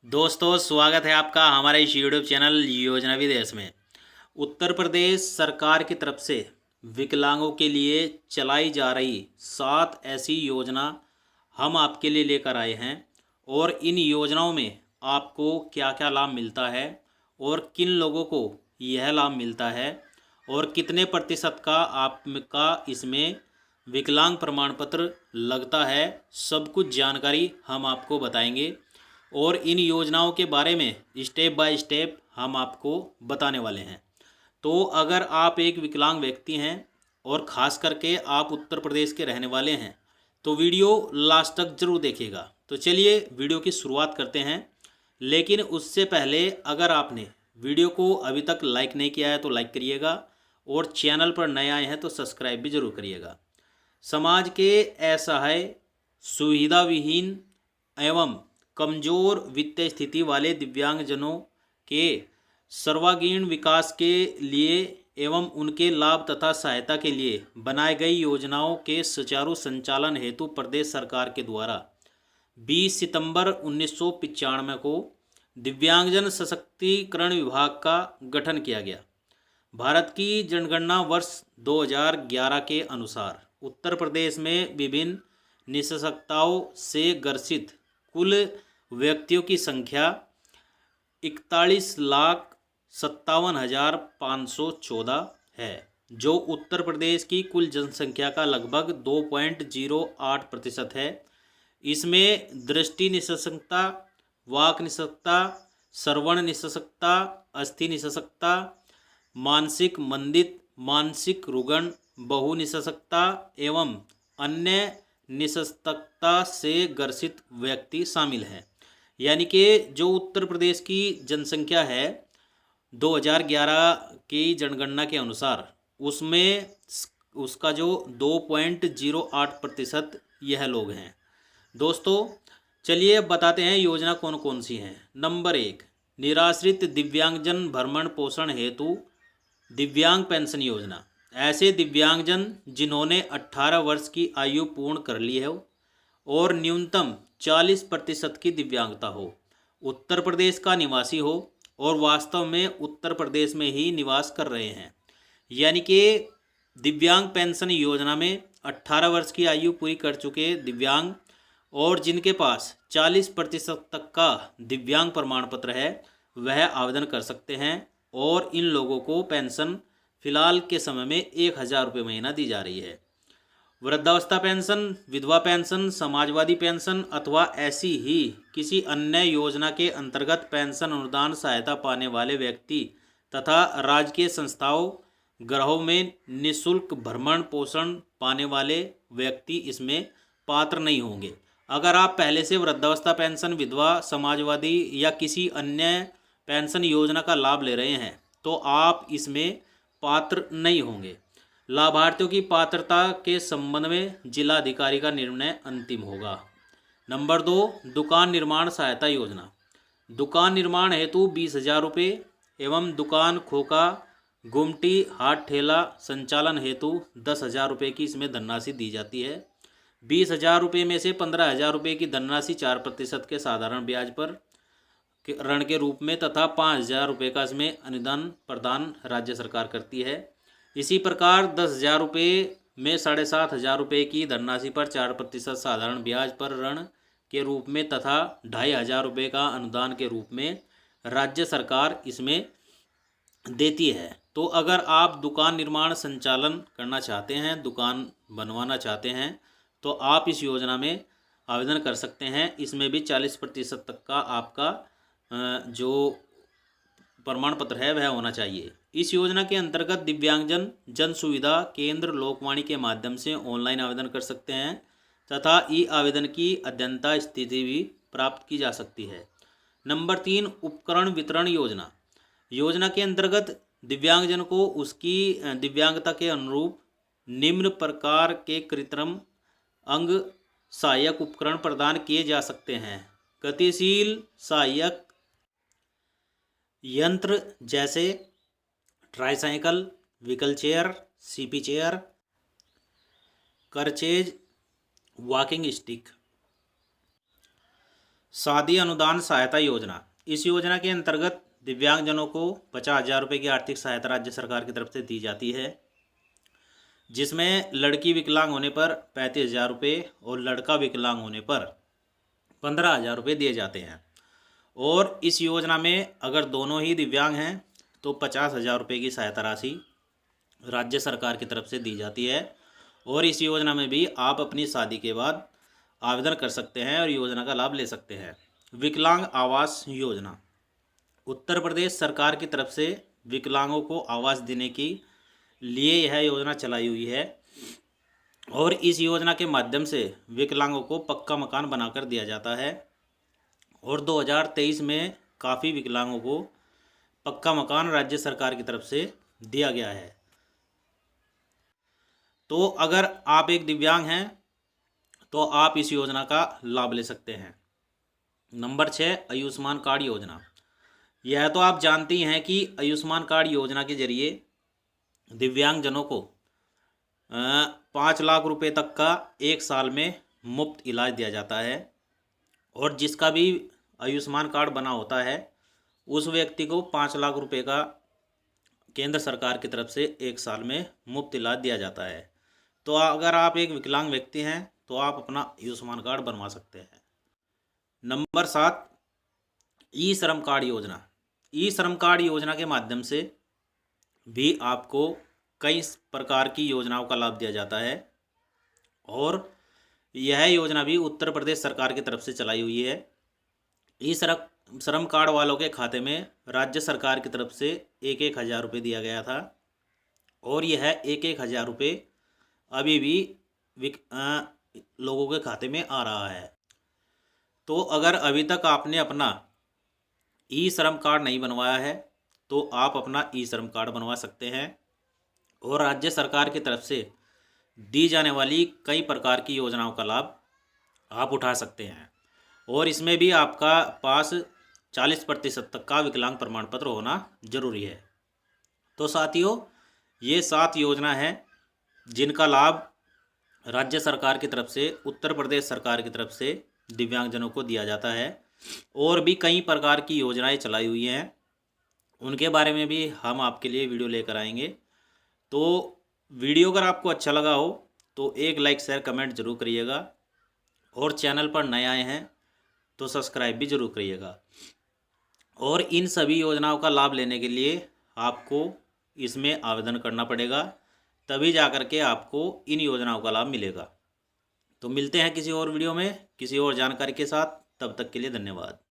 दोस्तों, स्वागत है आपका हमारे इस यूट्यूब चैनल योजना विदेश में। उत्तर प्रदेश सरकार की तरफ से विकलांगों के लिए चलाई जा रही 7 ऐसी योजना हम आपके लिए लेकर आए हैं और इन योजनाओं में आपको क्या क्या लाभ मिलता है और किन लोगों को यह लाभ मिलता है और कितने प्रतिशत का आपका इसमें विकलांग प्रमाण पत्र लगता है, सब कुछ जानकारी हम आपको बताएंगे और इन योजनाओं के बारे में स्टेप बाय स्टेप हम आपको बताने वाले हैं। तो अगर आप एक विकलांग व्यक्ति हैं और ख़ास करके आप उत्तर प्रदेश के रहने वाले हैं तो वीडियो लास्ट तक ज़रूर देखिएगा। तो चलिए वीडियो की शुरुआत करते हैं, लेकिन उससे पहले अगर आपने वीडियो को अभी तक लाइक नहीं किया है तो लाइक करिएगा और चैनल पर नए आए हैं तो सब्सक्राइब भी ज़रूर करिएगा। समाज के असहाय, सुविधा विहीन एवं कमज़ोर वित्तीय स्थिति वाले दिव्यांगजनों के सर्वांगीण विकास के लिए एवं उनके लाभ तथा सहायता के लिए बनाई गई योजनाओं के सुचारू संचालन हेतु प्रदेश सरकार के द्वारा 20 सितंबर 1995 को दिव्यांगजन सशक्तिकरण विभाग का गठन किया गया। भारत की जनगणना वर्ष 2011 के अनुसार उत्तर प्रदेश में विभिन्न निःशक्तताओं से ग्रसित कुल व्यक्तियों की संख्या 41,57,514 है, जो उत्तर प्रदेश की कुल जनसंख्या का लगभग 2.08% है। इसमें दृष्टि निःशक्तता, वाक निःशक्तता, श्रवण निःशक्तता, अस्थि निःशक्तता, मानसिक मंदित, मानसिक रुग्ण, बहु निःशक्तता एवं अन्य निःशक्तता से ग्रसित व्यक्ति शामिल हैं। यानी कि जो उत्तर प्रदेश की जनसंख्या है 2011 की जनगणना के अनुसार उसमें उसका जो 2.08% यह लोग हैं। दोस्तों चलिए अब बताते हैं योजना कौन कौन सी हैं। नंबर 1, निराश्रित दिव्यांगजन भरण पोषण हेतु दिव्यांग पेंशन योजना। ऐसे दिव्यांगजन जिन्होंने 18 वर्ष की आयु पूर्ण कर ली है और न्यूनतम 40% की दिव्यांगता हो, उत्तर प्रदेश का निवासी हो और वास्तव में उत्तर प्रदेश में ही निवास कर रहे हैं। यानी कि दिव्यांग पेंशन योजना में 18 वर्ष की आयु पूरी कर चुके दिव्यांग और जिनके पास 40% तक का दिव्यांग प्रमाण पत्र है वह आवेदन कर सकते हैं और इन लोगों को पेंशन फिलहाल के समय में 1,000 रुपये महीना दी जा रही है। वृद्धावस्था पेंशन, विधवा पेंशन, समाजवादी पेंशन अथवा ऐसी ही किसी अन्य योजना के अंतर्गत पेंशन अनुदान सहायता पाने वाले व्यक्ति तथा राजकीय संस्थाओं गृहों में निःशुल्क भरण पोषण पाने वाले व्यक्ति इसमें पात्र नहीं होंगे। अगर आप पहले से वृद्धावस्था पेंशन, विधवा, समाजवादी या किसी अन्य पेंशन योजना का लाभ ले रहे हैं तो आप इसमें पात्र नहीं होंगे। लाभार्थियों की पात्रता के संबंध में जिला अधिकारी का निर्णय अंतिम होगा। नंबर 2, दुकान निर्माण सहायता योजना। दुकान निर्माण हेतु 20,000 रुपये एवं दुकान, खोखा, गुमटी, हाट ठेला संचालन हेतु 10,000 रुपये की इसमें धनराशि दी जाती है। 20,000 रुपये में से 15,000 रुपये की धनराशि 4% के साधारण ब्याज पर ऋण के रूप में तथा 5,000 रुपये का इसमें अनुदान प्रदान राज्य सरकार करती है। इसी प्रकार 10,000 रुपये में 7,500 रुपये की धनराशि पर 4% साधारण ब्याज पर ऋण के रूप में तथा 2,500 रुपये का अनुदान के रूप में राज्य सरकार इसमें देती है। तो अगर आप दुकान निर्माण संचालन करना चाहते हैं, दुकान बनवाना चाहते हैं तो आप इस योजना में आवेदन कर सकते हैं। इसमें भी 40% तक का आपका जो प्रमाण पत्र है वह होना चाहिए। इस योजना के अंतर्गत दिव्यांगजन जन सुविधा केंद्र लोकवाणी के माध्यम से ऑनलाइन आवेदन कर सकते हैं तथा ई आवेदन की अद्यतन स्थिति भी प्राप्त की जा सकती है। नंबर 3, उपकरण वितरण योजना। योजना के अंतर्गत दिव्यांगजन को उसकी दिव्यांगता के अनुरूप निम्न प्रकार के कृत्रिम अंग सहायक उपकरण प्रदान किए जा सकते हैं। गतिशील सहायक यंत्र जैसे tricycle, vehicle chair, CP chair, crutches, walking stick. शादी अनुदान सहायता योजना, इस योजना के अंतर्गत दिव्यांगजनों को 50,000 रुपये की आर्थिक सहायता राज्य सरकार की तरफ से दी जाती है, जिसमें लड़की विकलांग होने पर 35,000 रुपये और लड़का विकलांग होने पर 15,000 रुपये दिए जाते हैं। और इस योजना में अगर दोनों ही दिव्यांग हैं तो 50,000 रुपये की सहायता राशि राज्य सरकार की तरफ से दी जाती है। और इस योजना में भी आप अपनी शादी के बाद आवेदन कर सकते हैं और योजना का लाभ ले सकते हैं। विकलांग आवास योजना, उत्तर प्रदेश सरकार की तरफ से विकलांगों को आवास देने के लिए यह योजना चलाई हुई है और इस योजना के माध्यम से विकलांगों को पक्का मकान बनाकर दिया जाता है। और 2023 में काफ़ी विकलांगों को पक्का मकान राज्य सरकार की तरफ से दिया गया है। तो अगर आप एक दिव्यांग हैं तो आप इस योजना का लाभ ले सकते हैं। नंबर 6, आयुष्मान कार्ड योजना। यह तो आप जानते ही हैं कि आयुष्मान कार्ड योजना के जरिए दिव्यांगजनों को 5 लाख रुपए तक का 1 साल में मुफ्त इलाज दिया जाता है। और जिसका भी आयुष्मान कार्ड बना होता है उस व्यक्ति को 5 लाख रुपए का केंद्र सरकार की तरफ से 1 साल में मुफ्त इलाज दिया जाता है। तो अगर आप एक विकलांग व्यक्ति हैं तो आप अपना आयुष्मान कार्ड बनवा सकते हैं। नंबर 7, ई श्रम कार्ड योजना। ई श्रम कार्ड योजना के माध्यम से भी आपको कई प्रकार की योजनाओं का लाभ दिया जाता है और यह योजना भी उत्तर प्रदेश सरकार की तरफ से चलाई हुई है। ई श्रम कार्ड वालों के खाते में राज्य सरकार की तरफ से 1,000 रुपये दिया गया था और यह 1,000 रुपये अभी भी लोगों के खाते में आ रहा है। तो अगर अभी तक आपने अपना ई श्रम कार्ड नहीं बनवाया है तो आप अपना ई श्रम कार्ड बनवा सकते हैं और राज्य सरकार की तरफ से दी जाने वाली कई प्रकार की योजनाओं का लाभ आप उठा सकते हैं। और इसमें भी आपका पास 40% तक का विकलांग प्रमाण पत्र होना जरूरी है। तो साथियों, ये 7 योजना हैं जिनका लाभ राज्य सरकार की तरफ से, उत्तर प्रदेश सरकार की तरफ से दिव्यांगजनों को दिया जाता है। और भी कई प्रकार की योजनाएं चलाई हुई हैं, उनके बारे में भी हम आपके लिए वीडियो लेकर आएंगे। तो वीडियो अगर आपको अच्छा लगा हो तो एक लाइक, शेयर, कमेंट जरूर करिएगा और चैनल पर नए आए हैं तो सब्सक्राइब भी जरूर करिएगा। और इन सभी योजनाओं का लाभ लेने के लिए आपको इसमें आवेदन करना पड़ेगा, तभी जाकर के आपको इन योजनाओं का लाभ मिलेगा। तो मिलते हैं किसी और वीडियो में किसी और जानकारी के साथ, तब तक के लिए धन्यवाद।